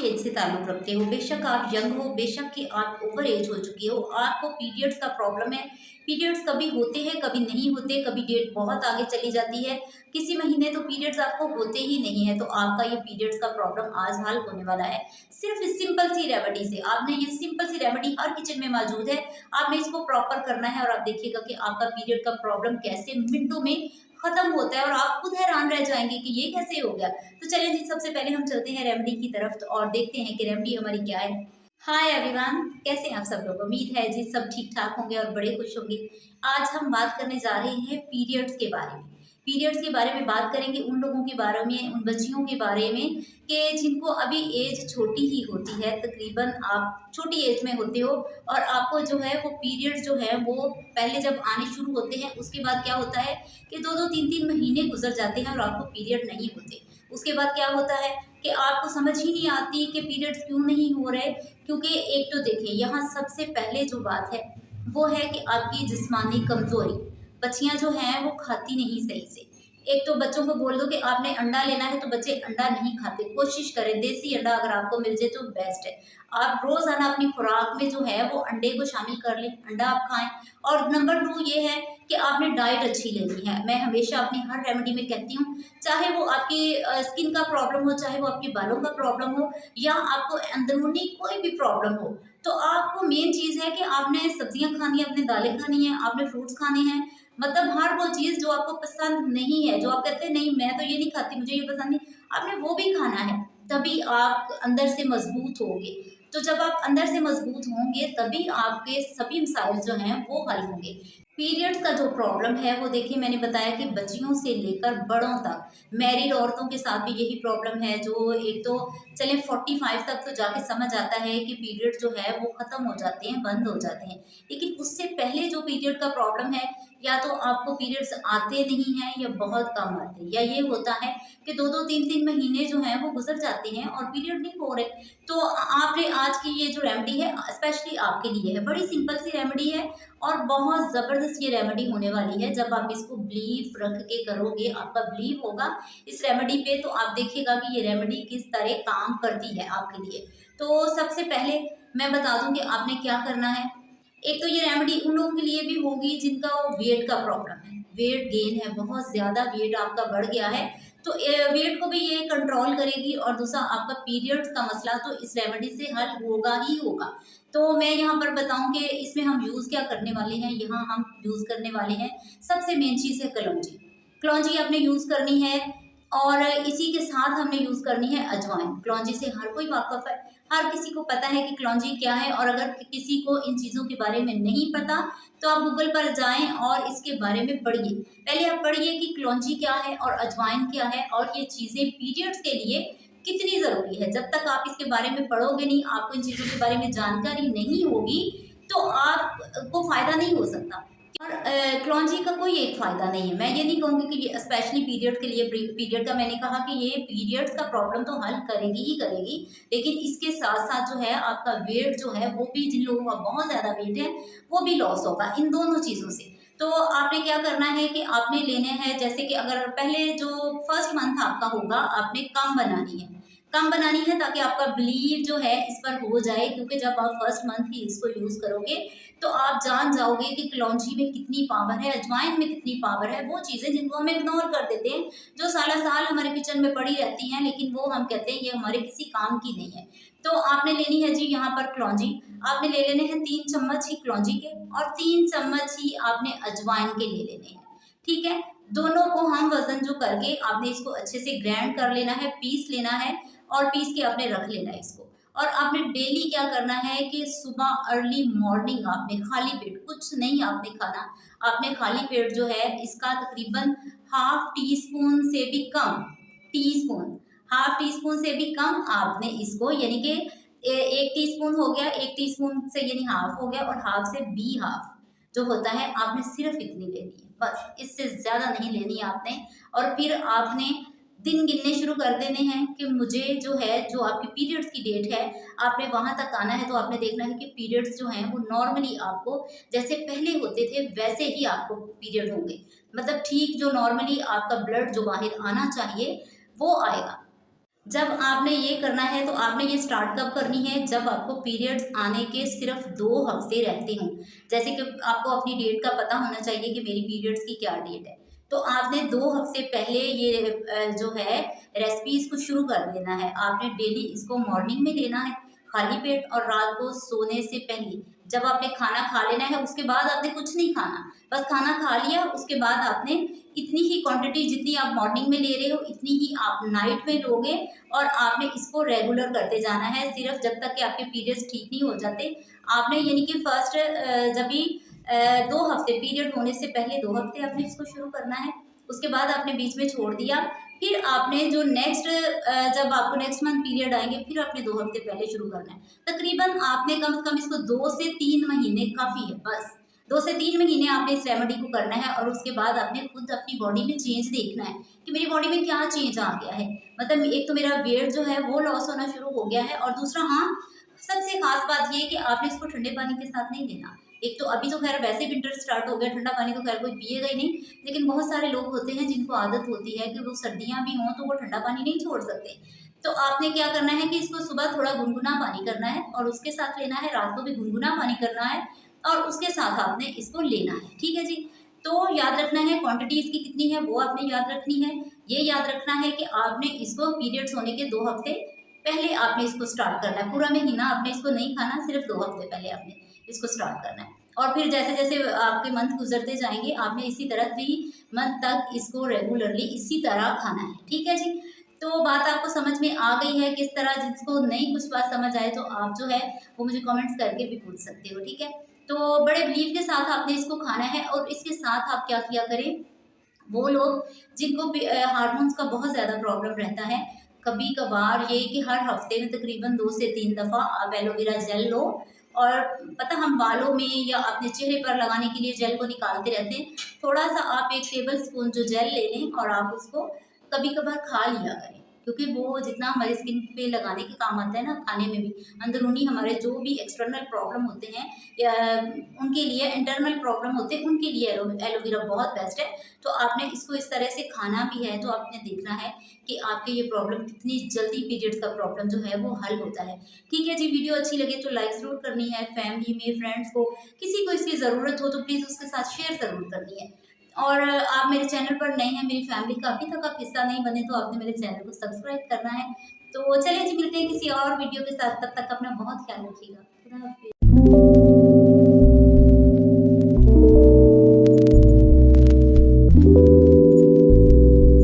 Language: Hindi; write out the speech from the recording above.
एज से ताल्लुक़ रखते हो, बेशक आप यंग हो, बेशक कि आप ओवर एज हो चुके हो, आपको पीरियड्स का प्रॉब्लम है, पीरियड्स कभी होते हैं, कभी नहीं होते, कभी डेट बहुत आगे चली जाती है, किसी महीने तो पीरियड्स आपको होते ही नहीं है, तो आपका ये पीरियड्स का प्रॉब्लम आज हल होने वाला है। सिर्फ़ इस सिंपल सी रेमेडी से, आपने ये सिंपल सी रेमेडी हर किचन में मौजूद है, आपने इसको प्रॉपर करना है और आप देखिएगा कि आपका पीरियड का प्रॉब्लम कैसे मिनटों में खत्म होता है और आप खुद हैरान रह जाएँगे कि ये कैसे हो गया। तो चलिए जी, सबसे पहले हम चलते हैं रेमेडी की तरफ और देखते हैं कि रेमेडी हमारी क्या है। हाय एवरीवन, कैसे हैं आप सब लोग? उम्मीद है जी सब ठीक-ठाक होंगे और बड़े खुश होंगे। आज हम बात करने जा रहे हैं पीरियड्स के बारे में। पीरियड्स के बारे में बात करेंगे उन लोगों के बारे में, उन बच्चियों के बारे में कि जिनको अभी एज छोटी ही होती है, तकरीबन आप छोटी एज में होते हो और आपको जो है वो पीरियड्स जो है वो पहले जब आने शुरू होते हैं, उसके बाद क्या होता है कि 2-2 3-3 महीने गुज़र जाते हैं और आपको पीरियड नहीं होते। उसके बाद क्या होता है कि आपको समझ ही नहीं आती कि पीरियड्स क्यों नहीं हो रहे, क्योंकि एक तो देखिए यहाँ सबसे पहले जो बात है वो है कि आपकी जिस्मानी कमज़ोरी। बच्चियाँ जो हैं वो खाती नहीं सही से। एक तो बच्चों को बोल दो कि आपने अंडा लेना है तो बच्चे अंडा नहीं खाते। कोशिश करें देसी अंडा अगर आपको मिल जाए तो बेस्ट है। आप रोज़ाना अपनी खुराक में जो है वो अंडे को शामिल कर लें, अंडा आप खाएँ। और नंबर 2 ये है कि आपने डाइट अच्छी लेनी है। मैं हमेशा अपनी हर रेमेडी में कहती हूँ, चाहे वो आपकी स्किन का प्रॉब्लम हो, चाहे वो आपके बालों का प्रॉब्लम हो या आपको अंदरूनी कोई भी प्रॉब्लम हो, तो आपको मेन चीज़ है कि आपने सब्जियाँ खानी है, आपने दालें खानी हैं, आपने फ्रूट्स खाने हैं। मतलब हर वो चीज़ जो आपको पसंद नहीं है, जो आप कहते हैं नहीं मैं तो ये नहीं खाती, मुझे ये पसंद नहीं, आपने वो भी खाना है, तभी आप अंदर से मज़बूत होगे। तो जब आप अंदर से मज़बूत होंगे तभी आपके सभी मसाइल जो हैं वो हल होंगे। पीरियड्स का जो प्रॉब्लम है वो देखिए मैंने बताया कि बच्चियों से लेकर बड़ों तक, मैरिड औरतों के साथ भी यही प्रॉब्लम है, जो एक तो चलें 45 तक तो जाके समझ आता है कि पीरियड जो है वो ख़त्म हो जाते हैं, बंद हो जाते हैं। लेकिन उससे पहले जो पीरियड का प्रॉब्लम है, या तो आपको पीरियड्स आते नहीं हैं या बहुत कम आते हैं, या ये होता है कि 2-2 3-3 महीने जो हैं वो गुज़र जाते हैं और पीरियड नहीं हो रहे। तो आपने आज की ये जो रेमेडी है स्पेशली आपके लिए है, बड़ी सिंपल सी रेमेडी है और बहुत ज़बरदस्त ये रेमेडी होने वाली है। जब आप इसको बिलीव रख के करोगे, आपका बिलीव होगा इस रेमेडी पे, तो आप देखिएगा कि ये रेमेडी किस तरह काम करती है आपके लिए। तो सबसे पहले मैं बता दूँ कि आपने क्या करना है। एक तो ये रेमेडी उन लोगों के लिए भी होगी जिनका वेट का प्रॉब्लम है, वेट गेन है, बहुत ज़्यादा वेट आपका बढ़ गया है, तो वेट को भी ये कंट्रोल करेगी और दूसरा आपका पीरियड्स का मसला तो इस रेमेडी से हल होगा ही होगा। तो मैं यहाँ पर बताऊँ कि इसमें हम यूज़ क्या करने वाले हैं, यहाँ हम यूज़ करने वाले हैं, सबसे मेन चीज़ है कलौंजी। कलौंजी आपने यूज़ करनी है और इसी के साथ हमने यूज़ करनी है अजवाइन। कलौंजी से हर कोई वाक़िफ़ है, हर किसी को पता है कि कलौंजी क्या है, और अगर किसी को इन चीज़ों के बारे में नहीं पता तो आप गूगल पर जाएँ और इसके बारे में पढ़िए। पहले आप पढ़िए कि कलौंजी क्या है और अजवाइन क्या है और ये चीज़ें पीरियड्स के लिए कितनी ज़रूरी है। जब तक आप इसके बारे में पढ़ोगे नहीं, आपको इन चीज़ों के बारे में जानकारी नहीं होगी, तो आपको फ़ायदा नहीं हो सकता। और कलौंजी का कोई एक फ़ायदा नहीं है। मैं ये नहीं कहूँगी कि ये स्पेशली पीरियड के लिए, पीरियड का मैंने कहा कि ये पीरियड्स का प्रॉब्लम तो हल करेगी ही करेगी, लेकिन इसके साथ-साथ जो है आपका वेट जो है वो भी, जिन लोगों का बहुत ज़्यादा वेट है, वो भी लॉस होगा इन दोनों चीज़ों से। तो आपने क्या करना है कि आपने लेने हैं, जैसे कि अगर पहले जो फर्स्ट मंथ आपका होगा, आपने कम बनानी है। कम बनानी है ताकि आपका बिलीव जो है इस पर हो जाए, क्योंकि जब आप फर्स्ट मंथ ही इसको यूज़ करोगे तो आप जान जाओगे कि कलौंजी में कितनी पावर है, अजवाइन में कितनी पावर है। वो चीज़ें जिनको हम इग्नोर कर देते हैं, जो सालों-साल हमारे किचन में पड़ी रहती हैं, लेकिन वो हम कहते हैं ये हमारे किसी काम की नहीं है। तो आपने लेनी है जी यहाँ पर कलौंजी, आपने ले लेने हैं 3 चम्मच ही कलौंजी के और 3 चम्मच ही आपने अजवाइन के ले लेने हैं, ठीक है? दोनों को हम वज़न जो करके आपने इसको अच्छे से ग्राइंड कर लेना है, पीस लेना है और पीस के आपने रख लेना है इसको। और आपने डेली क्या करना है कि सुबह अर्ली मॉर्निंग आपने खाली पेट, कुछ नहीं आपने खाना, आपने खाली पेट जो है इसका तकरीबन हाफ टी स्पून से भी कम, टीस्पून, हाफ टी स्पून से भी कम आपने इसको, यानी कि 1 टीस्पून हो गया, 1 टीस्पून से यानी हाफ हो गया और हाफ से बी हाफ जो होता है, आपने सिर्फ इतनी लेनी है, बस इससे ज़्यादा नहीं लेनी है आपने। और फिर आपने दिन गिनने शुरू कर देने हैं कि मुझे जो है, जो आपकी पीरियड्स की डेट है, आपने वहाँ तक आना है। तो आपने देखना है कि पीरियड्स जो हैं वो नॉर्मली आपको जैसे पहले होते थे वैसे ही आपको पीरियड होंगे, मतलब ठीक जो नॉर्मली आपका ब्लड जो बाहर आना चाहिए वो आएगा। जब आपने ये करना है तो आपने ये स्टार्ट कब करनी है, जब आपको पीरियड्स आने के सिर्फ 2 हफ्ते रहते हों। जैसे कि आपको अपनी डेट का पता होना चाहिए कि मेरी पीरियड्स की क्या डेट है, तो आपने 2 हफ्ते पहले ये जो है रेसिपीज को शुरू कर देना है। आपने डेली इसको मॉर्निंग में लेना है खाली पेट, और रात को सोने से पहले जब आपने खाना खा लेना है उसके बाद आपने कुछ नहीं खाना, बस खाना खा लिया उसके बाद आपने इतनी ही क्वांटिटी जितनी आप मॉर्निंग में ले रहे हो इतनी ही आप नाइट में लोगे, और आपने इसको रेगुलर करते जाना है सिर्फ जब तक कि आपके पीरियड्स ठीक नहीं हो जाते। आपने यानी कि फर्स्ट जब भी 2 हफ्ते पीरियड होने से पहले 2 हफ्ते आपने इसको शुरू करना है, उसके बाद आपने बीच में छोड़ दिया, फिर आपने जो नेक्स्ट जब आपको नेक्स्ट मंथ पीरियड आएंगे फिर आपने 2 हफ्ते पहले शुरू करना है। तकरीबन आपने कम से कम इसको 2 से 3 महीने काफ़ी है, बस 2 से 3 महीने आपने इस रेमेडी को करना है, और उसके बाद आपने खुद अपनी बॉडी में चेंज देखना है कि मेरी बॉडी में क्या चेंज आ गया है। मतलब एक तो मेरा वेट जो है वो लॉस होना शुरू हो गया है, और दूसरा हाँ, सबसे खास बात ये है कि आपने इसको ठंडे पानी के साथ नहीं लेना। एक तो अभी तो खैर वैसे विंटर स्टार्ट हो गया, ठंडा पानी तो खैर कोई पिएगा ही नहीं, लेकिन बहुत सारे लोग होते हैं जिनको आदत होती है कि वो सर्दियाँ भी हों तो वो ठंडा पानी नहीं छोड़ सकते। तो आपने क्या करना है कि इसको सुबह थोड़ा गुनगुना पानी करना है, और उसके साथ लेना है, रात को भी गुनगुना पानी करना है, और उसके साथ आपने इसको लेना है। ठीक है जी। तो याद रखना है क्वांटिटी इसकी कितनी है वो आपने याद रखनी है। ये याद रखना है कि आपने इसको पीरियड्स होने के 2 हफ्ते पहले आपने इसको स्टार्ट करना है। पूरा महीना आपने इसको नहीं खाना, सिर्फ 2 हफ्ते पहले आपने इसको स्टार्ट करना है, और फिर जैसे जैसे आपके मंथ गुजरते जाएंगे आपने इसी तरह 3 मंथ तक इसको रेगुलरली इसी तरह खाना है। ठीक है जी। तो बात आपको समझ में आ गई है किस तरह। जिसको नहीं कुछ बात समझ आए तो आप जो है वो मुझे कमेंट्स करके भी पूछ सकते हो। ठीक है। तो बड़े बिलीव के साथ आपने इसको खाना है, और इसके साथ आप क्या किया करें, वो लोग जिनको हार्मोन्स का बहुत ज़्यादा प्रॉब्लम रहता है, कभी कभार ये कि हर हफ्ते में तकरीबन 2 से 3 दफ़ा आप एलोवेरा जेल लो, और पता हम बालों में या अपने चेहरे पर लगाने के लिए जेल को निकालते रहते हैं, थोड़ा सा आप 1 टेबल स्पून जो जेल ले लें और आप उसको कभी कभार खा लिया करें, क्योंकि वो जितना हमारे स्किन पे लगाने के काम आता है ना, खाने में भी अंदरूनी हमारे जो भी एक्सटर्नल प्रॉब्लम होते हैं या उनके लिए इंटरनल प्रॉब्लम होते हैं उनके लिए एलोवेरा बहुत बेस्ट है। तो आपने इसको इस तरह से खाना भी है, तो आपने देखना है कि आपके ये प्रॉब्लम कितनी जल्दी पीरियड्स का प्रॉब्लम जो है वो हल होता है। ठीक है जी। वीडियो अच्छी लगे तो लाइक ज़रूर करनी है, फैमिली में फ्रेंड्स को किसी को इसकी ज़रूरत हो तो प्लीज़ उसके साथ शेयर ज़रूर करनी है। और आप मेरे चैनल पर नए हैं, मेरी फैमिली का अभी तक आप हिस्सा नहीं बने, तो आपने मेरे चैनल को सब्सक्राइब करना है। तो चलिए जी, मिलते हैं किसी और वीडियो के साथ, तब तक अपना बहुत ख्याल रखिएगा। खुदा हाफिज़।